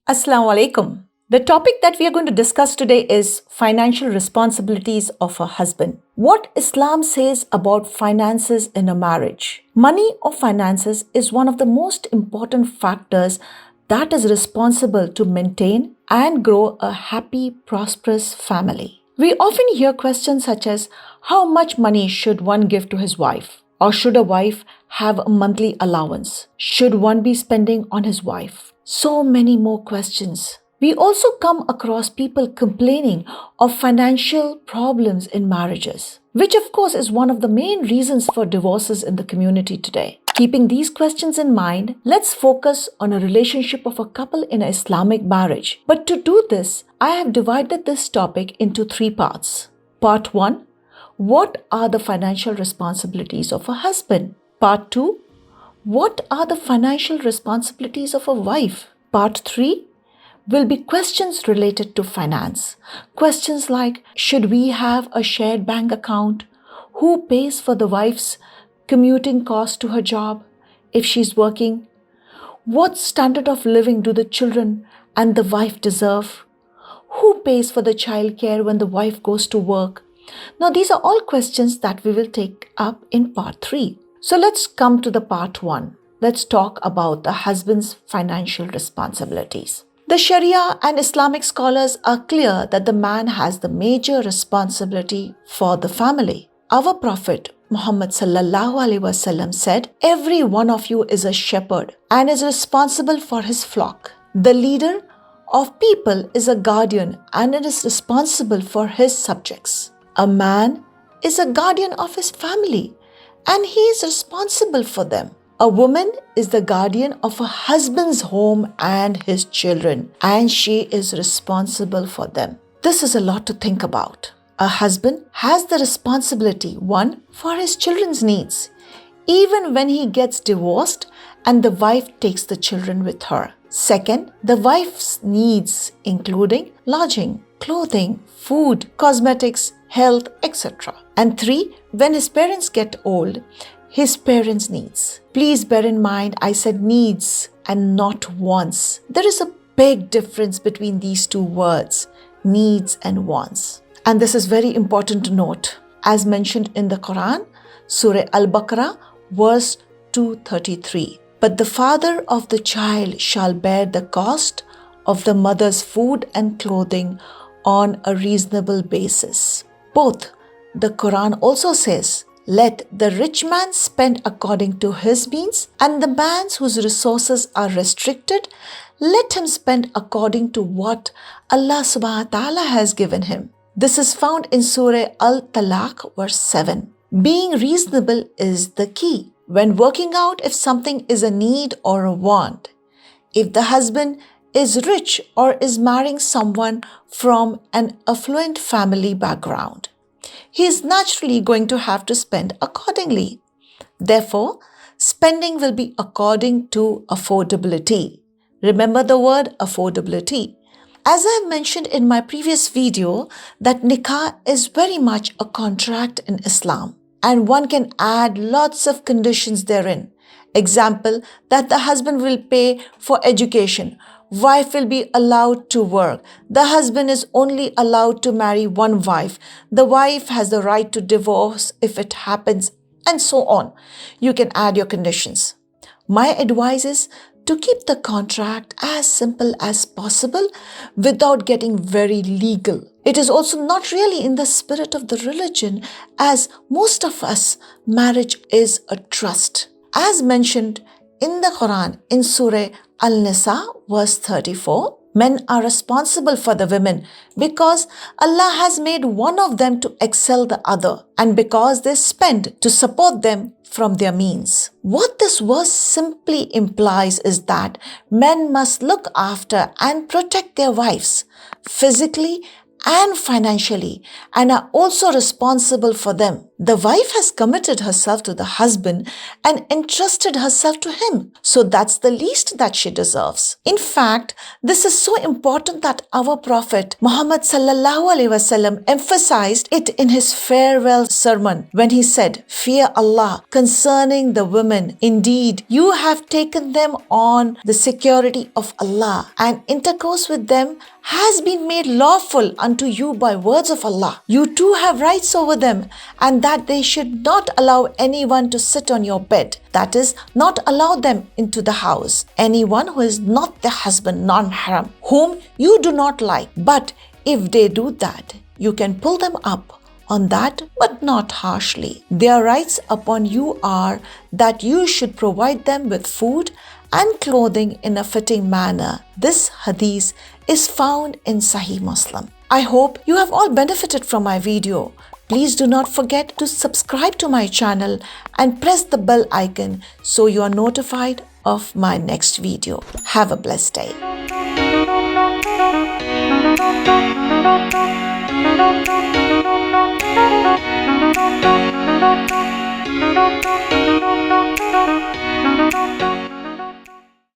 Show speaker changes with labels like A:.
A: Assalamu alaikum. The topic that we are going to discuss today is financial responsibilities of a husband. What Islam says about finances in a marriage. Money or finances is one of the most important factors that is responsible to maintain and grow a happy, prosperous family. We often hear questions such as, how much money should one give to his wife? Or should a wife have a monthly allowance? Should one be spending on his wife? So many more questions. We also come across people complaining of financial problems in marriages, which of course is one of the main reasons for divorces in the community today. Keeping these questions in mind, let's focus on a relationship of a couple in an Islamic marriage. But to do this, I have divided this topic into three parts. Part 1. What are the financial responsibilities of a husband? Part 2. What are the financial responsibilities of a wife? Part 3 will be questions related to finance. Questions like, should we have a shared bank account? Who pays for the wife's commuting cost to her job if she's working? What standard of living do the children and the wife deserve? Who pays for the childcare when the wife goes to work? Now, these are all questions that we will take up in part 3. So let's come to the part 1. Let's talk about the husband's financial responsibilities. The Sharia and Islamic scholars are clear that the man has the major responsibility for the family. Our Prophet Muhammad sallallahu alaihi wasallam said, "Every one of you is a shepherd and is responsible for his flock. The leader of people is a guardian and is responsible for his subjects. A man is a guardian of his family and he is responsible for them. A woman is the guardian of a husband's home and his children, and she is responsible for them." This is a lot to think about. A husband has the responsibility, 1, for his children's needs, even when he gets divorced and the wife takes the children with her. 2nd, the wife's needs, including lodging, clothing, food, cosmetics, health, etc. And 3, when his parents get old, his parents' needs. Please bear in mind, I said needs and not wants. There is a big difference between these two words, needs and wants. And this is very important to note. As mentioned in the Quran, Surah Al-Baqarah, verse 233. But the father of the child shall bear the cost of the mother's food and clothing on a reasonable basis. Both, the Quran also says, let the rich man spend according to his means, and the man whose resources are restricted, let him spend according to what Allah subhanahu wa ta'ala has given him. This is found in Surah Al-Talaq, verse 7. Being reasonable is the key. When working out if something is a need or a want, if the husband is rich or is marrying someone from an affluent family background, he is naturally going to have to spend accordingly. Therefore, spending will be according to affordability. Remember the word affordability. As I have mentioned in my previous video, that nikah is very much a contract in Islam, and one can add lots of conditions therein. Example, that the husband will pay for education, wife will be allowed to work, the husband is only allowed to marry one wife, the wife has the right to divorce if it happens, and so on. You can add your conditions. My advice is to keep the contract as simple as possible without getting very legal. It is also not really in the spirit of the religion, as most of us, marriage is a trust. As mentioned in the Quran, in Surah Al-Nisa, verse 34, men are responsible for the women because Allah has made one of them to excel the other, and because they spend to support them from their means. What this verse simply implies is that men must look after and protect their wives physically and financially, and are also responsible for them. The wife has committed herself to the husband and entrusted herself to him. So that's the least that she deserves. In fact, this is so important that our Prophet Muhammad sallallahu alaihi wasallam emphasized it in his farewell sermon when he said, "Fear Allah concerning the women. Indeed, you have taken them on the security of Allah, and intercourse with them has been made lawful unto you by words of Allah. You too have rights over them, and that they should not allow anyone to sit on your bed. That is, not allow them into the house. Anyone who is not the husband, non-haram, whom you do not like. But if they do that, you can pull them up on that, but not harshly. Their rights upon you are that you should provide them with food and clothing in a fitting manner." This hadith is found in Sahih Muslim. I hope you have all benefited from my video. Please do not forget to subscribe to my channel and press the bell icon so you are notified of my next video. Have a blessed day.